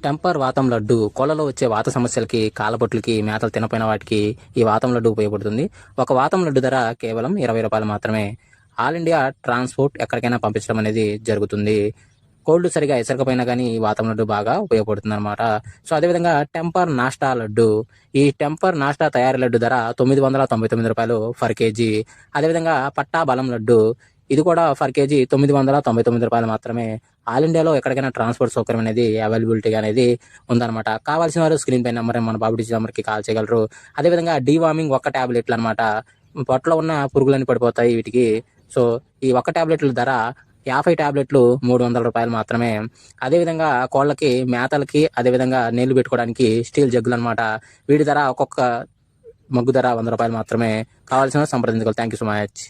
Temper వాతం లడ్డు కోళ్ళలో వచ్చే వాత సమస్యలకి, కాళ్ళపొట్లకి, మేతలు తినపోయిన వాటికి ఈ వాతం లడ్డు ఉపయోగపడుతుంది. ఒక వాతం లడ్డు ధర కేవలం రూ. 20 మాత్రమే. ఆల్ ఇండియా ట్రాన్స్పోర్ట్ ఎక్కడికైనా పంపించడం అనేది జరుగుతుంది. కోల్డ్ సరిగా ఎసరకపోయినా కానీ ఈ వాతం లడ్డు బాగా ఉపయోగపడుతుంది అనమాట. సో అదేవిధంగా టెంపర్ నాస్టా లడ్డు, ఈ టెంపర్ నాస్టా తయారీ లడ్డు ధర రూ. 999 ఫర్ కేజీ. అదేవిధంగా పట్టా బలం లడ్డు, ఇది కూడా ఫర్ కేజీ రూ. 999 మాత్రమే. ఆల్ ఇండియాలో ఎక్కడికైనా ట్రాన్స్పోర్ట్ సౌకర్యం అనేది అవైలబిలిటీగా అనేది ఉందన్నమాట. కావాల్సిన వారు స్క్రీన్ పై నెంబర్ మన బాబు నెంబర్కి కాల్ చేయగలరు. అదేవిధంగా డీవార్మింగ్ ఒక్క ట్యాబ్లెట్లు అనమాట. పొట్టలో ఉన్న పురుగులన్నీ పడిపోతాయి వీటికి. సో ఈ ఒక్క ట్యాబ్లెట్ల ధర 50 ట్యాబ్లెట్లు రూ. 300 మాత్రమే. అదేవిధంగా కోళ్ళకి మేతలకి, అదేవిధంగా నీళ్లు పెట్టుకోవడానికి స్టీల్ జగ్గులు అనమాట. వీటి ధర ఒక్కొక్క మగ్గు ధర రూ. 100 మాత్రమే. కావాల్సిన సంప్రదించుకోవాలి. Thank you so much.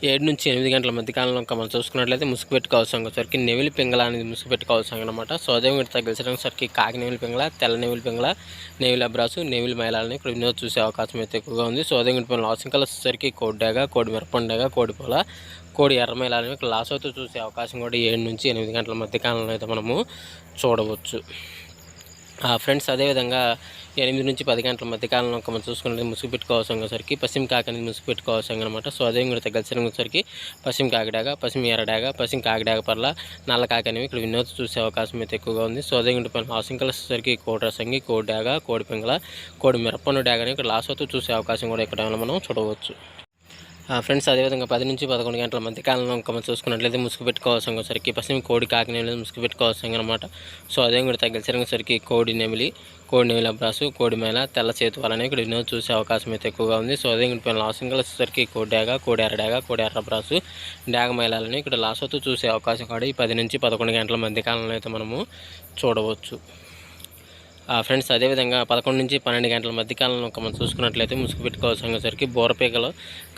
7 నుంచి 8 గంటల మధ్య కాలంలో మనం చూసుకున్నట్లయితే ముసుగు పెట్టుకోవాల్సిన వచ్చరికి నెవిలి పింగళ అనేది ముసుగు పెట్టుకోవాల్సిన అనమాట. సో అదే వీటి తగ్గించడానికి కాకి నెవిలి పింగళ, తెల్ల నెవిలి పింగళ, నెవిలి అబ్రాసు, నెవిలి మైలాలని ఇక్కడ వినోద్ చూసే అవకాశం అయితే ఎక్కువగా ఉంది. సో అదే వీటి లాసింగ్ కలర్స్ వచ్చరికి కోడి డాగ, కోడి మిరపండాగ, కోడి పొల, కోడి ఎర్రమైలాలని ఇక్కడ లాస్ అవుతూ చూసే అవకాశం కూడా 7 నుంచి 8 గంటల మధ్య కాలంలో అయితే మనము చూడవచ్చు. ఫ్రెండ్స్ అదేవిధంగా 8 నుంచి 10 గంటల మధ్యకాలంలో మనం చూసుకున్నది ముసుగు పెట్టుకోవాల్సరికి పశ్చిమ కాకి అనేది ముసుగు పెట్టుకోవాల్సిన అనమాట. సో అదే కూడా తగ్గసరికి పశ్చిమ కాకిడాగ, పశ్చిమ ఎర్రడాగ, పశ్చిమ కాకిడాగ పర్ల, నల్ల కాకి అనేవి ఇక్కడ వినోద్ చూసే అవకాశం అయితే ఎక్కువగా ఉంది. సో అదే కూడా లాసింగ్ కలర్సరికి కోడి రసంగి, కోడి డాగ, కోడి పింగళ, కోడి మిరపన్ను డాగ అని ఇక్కడ లాస్ అవుతూ చూసే అవకాశం కూడా ఇక్కడ మనం చూడవచ్చు. ఫ్రెండ్స్ అదేవిధంగా 10 నుంచి 11 గంటల మధ్య కాలంలో మనం చూసుకున్నట్లయితే ముసుగు పెట్టుకోవాల్సరికి పశ్చిమ కోడి కాకి నెమిలి ముసుగు పెట్టుకోవాల్సిన అనమాట. సో అదే కూడా తగ్గించడానికి కోడి నెమిలి, కోడి నెమిలి అబ్రాసు, కోడి మేళ, తెల్ల చేతు వాళ్ళని ఇక్కడ వినోద్ చూసే అవకాశం అయితే ఎక్కువగా ఉంది. సో అదే కూడా లాసింగ్ వచ్చేసరికి కోడి డాగ, కోడి ఎర్రడాగ, కోడి ఎర్రబ్రాసు, డాగ మైలాలని ఇక్కడ లాస్ అవుతూ చూసే అవకాశం కూడా ఈ 10 నుంచి 11 గంటల మధ్య కాలంలో అయితే మనము చూడవచ్చు. ఫ్రెండ్స్ అదేవిధంగా 11 నుంచి 12 గంటల మధ్యకాలంలో మనం చూసుకున్నట్లయితే ముసుగు పెట్టుకోవాల్సరికి బోరపీకలు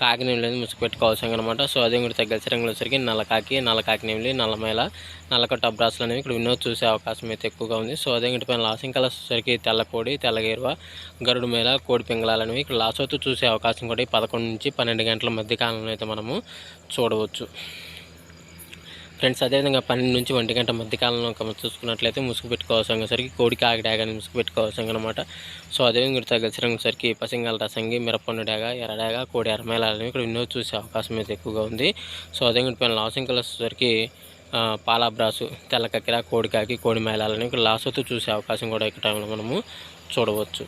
కాకి నెమిలి ముసుగు పెట్టుకోవాల్సిన అనమాట. సో అదే కూడా తగ్గలిసి రంగులసరికి నల్ల కాకి నెమిలి, నల్లమైల, నల్లకట్ట అబ్రాసులు అనేవి ఇక్కడ వినోద్ చూసే అవకాశం అయితే ఎక్కువగా ఉంది. సో అదే ఇంటి పైన లాసింగ్ కలర్స్ వచ్చరికి తెల్ల కోడి, తెల్లగేరువ, గరుడు మేళ, కోడి పింగళాలు అనేవి ఇక్కడ లాస్ అవుతూ చూసే అవకాశం కూడా 11 నుంచి 12 గంటల మధ్యకాలంలో అయితే మనము చూడవచ్చు. ఫ్రెండ్స్ అదేవిధంగా 12 నుంచి 1 గంట మధ్యకాలంలో మనం చూసుకున్నట్లయితే ముసుగు పెట్టుకోవాల్సరికి కోడి కాకి డాగ అని ముసుగు పెట్టుకోవాల్సిన అనమాట. సో అదేవిధంగా తగ్గసరికి పసింగల రసంగి, మిరపన్ను డాగ, ఎర్రడాగ, కోడి ఎర్రమేళాలని ఇక్కడ వినోద్ చూసే అవకాశం అయితే ఎక్కువగా ఉంది. సో అదేవిధంగా పైన లాసింగ్ కలర్స్ వచ్చరికి పాలాబ్రాసు, తెల్ల కక్కెర, కోడి కాకి, కోడి మేళాలని ఇక్కడ లాస్ అవుతూ చూసే అవకాశం కూడా ఇక్కడ మనము చూడవచ్చు.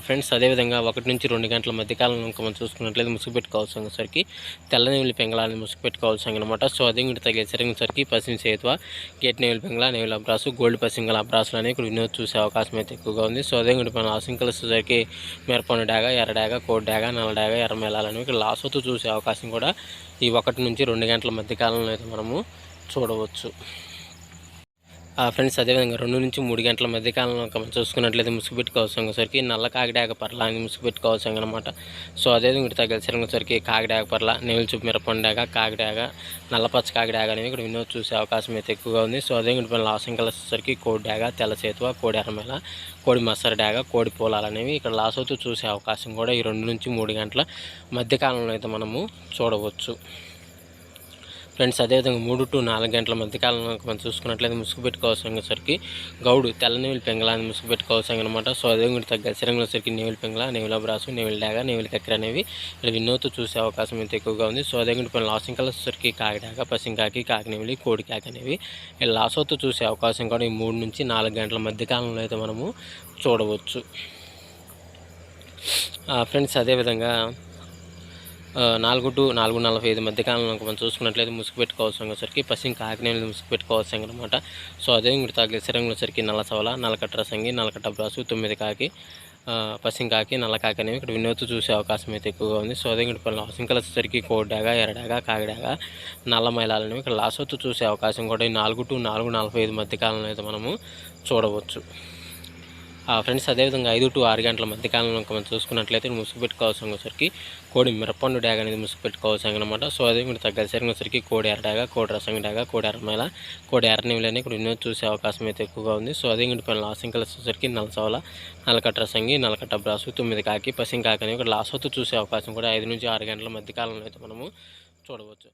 ఫ్రెండ్స్ అదేవిధంగా 1 నుంచి 2 గంటల మధ్యకాలంలో మనం చూసుకున్నట్లయితే ముసుగు పెట్టుకోవాల్సరికి తెల్ల నెమిలి పెంగళాన్ని ముసుగు పెట్టుకోవాల్సిన అనమాట. సో అదే ఇంటి తగ్గసరికి పశ్చిమ సేతువ, గేట్ నెమిలి పెంగళ, నెమిలి అబ్రాసు, గోల్డ్ పసింగల అబ్రాసులు అనేవి ఇక్కడ వినోద్ చూసే అవకాశం అయితే ఎక్కువగా ఉంది. సో అదే ఇంటి మన లాసింగ్ కలర్స్ వచ్చరికి మిరపన్ను డాగ, ఎర్రడాగ, కోడి డాగ, నల్ల డాగ, ఎర్రమేళాలని ఇక్కడ లాస్ అవుతూ చూసే అవకాశం కూడా ఈ 1 నుంచి 2 గంటల మధ్యకాలంలో అయితే మనము చూడవచ్చు. ఫ్రెండ్స్ అదేవిధంగా 2 నుంచి 3 గంటల మధ్యకాలంలో మనం చూసుకున్నట్లయితే ముసుగు పెట్టుకోవాల్సరికి నల్ల కాకిడాగ పర్ల అని ముసుగు పెట్టుకోవాల్సిన అనమాట. సో అదేవిధంగా ఇక్కడ తగ్గసరికి కాకిడాగ పర్ల, నెమిలి చూపు మిరపండాగ, కాకిడాగ, నల్లపచ్చ కాకిడాగ అనేవి ఇక్కడ వినోద్ చూసే అవకాశం అయితే ఎక్కువగా ఉంది. సో అదే ఇక్కడ లాసింగ్ కలర్స్ వచ్చరికి కోడి డాగ, తెల్ల చేతువ, కోడి ఎర్రమేళ, కోడి మసర డాగ, కోడి పోలాలు అనేవి ఇక్కడ లాస్ అవుతూ చూసే అవకాశం కూడా ఈ 2 నుంచి 3 గంటల మధ్యకాలంలో అయితే మనము చూడవచ్చు. ఫ్రెండ్స్ అదేవిధంగా 3 to 4 గంటల మధ్యకాలంలో మనం చూసుకున్నట్లయితే ముసుగు పెట్టుకోవాల్సరికి గౌడు, తెల్ల నెమిలి పెంగళాన్ని ముసుగు పెట్టుకోవాల్సిన అనమాట. సో అదే కూడా తగ్గసరికి నెమిలి పెంగళ, నెమిలి అబ్రాసు, నెమిలి డాగ, నెమిలి కక్కెర అనేవి ఇక్కడ వినోద్ చూసే అవకాశం అయితే ఎక్కువగా ఉంది. సో అదే కూడా లాసింగ్ కలర్స్ వచ్చరికి కాకి డాగ, పశ్చిమ కాకి, కాకి నెమిలి, కోడి కాకి అనేవి లాస్ అవుతూ చూసే అవకాశం కూడా ఈ 3 నుంచి 4 గంటల మధ్యకాలంలో అయితే మనము చూడవచ్చు. ఫ్రెండ్స్ అదేవిధంగా 4 to 4:45 మధ్యకాలంలో మనం చూసుకున్నట్లయితే ముసుగు పెట్టుకోవాల్సరికి పశ్చిమ కాకినేని ముసుగు పెట్టుకోవాల్సిన అనమాట. సో అదే ఇంటి తగ్గసరికి నల్ల సవల, నల్లకట్ట రసంగి, నల్లకట్ట బ్రాసు, 9 కాకి, పశ్చిమ కాకి, నల్ల కాకి అనేవి ఇక్కడ వినోద్ చూసే అవకాశం అయితే ఎక్కువగా ఉంది. సో అదే ఇంటి లాసింగ్ కలర్స్ వచ్చరికి కోడి డాగ, ఎర్రడాగ, కాకిడాగ, నల్ల మైలాలని ఇక్కడ లాస్ అవుతూ చూసే అవకాశం కూడా 4 to 4:45 మధ్యకాలంలో అయితే మనము చూడవచ్చు. ఫ్రెండ్స్ అదేవిధంగా 5 to 6 గంటల మధ్యకాలంలో మనం చూసుకున్నట్లయితే ముసుగు పెట్టుకోవాల్సరికి కోడి మిరపన్ను డాగ అనేది ముసుగు పెట్టుకోవాల్సిన అనమాట. సో అదే మీరు తగ్గసరికి కోడి ఎర్రడాగ, కోడి రసంగి డాగ, కోడి ఎర్రమేళ, కోడి ఎర్రనెమిలి అని ఇక్కడ వినోద్ చూసే అవకాశం అయితే ఎక్కువగా ఉంది. సో అదే ఇంటి పైన లాసింగ్ కలర్స్ వచ్చరికి నల్లసవల, నల్లకట్ట రసంగి, నల్లకట్ట బ్రాసు, 9 కాకి, పశ్చిమ కాకి అని ఇక్కడ లాస్ అవుతూ చూసే అవకాశం కూడా 5 నుంచి 6 గంటల మధ్యకాలంలో అయితే మనము చూడవచ్చు.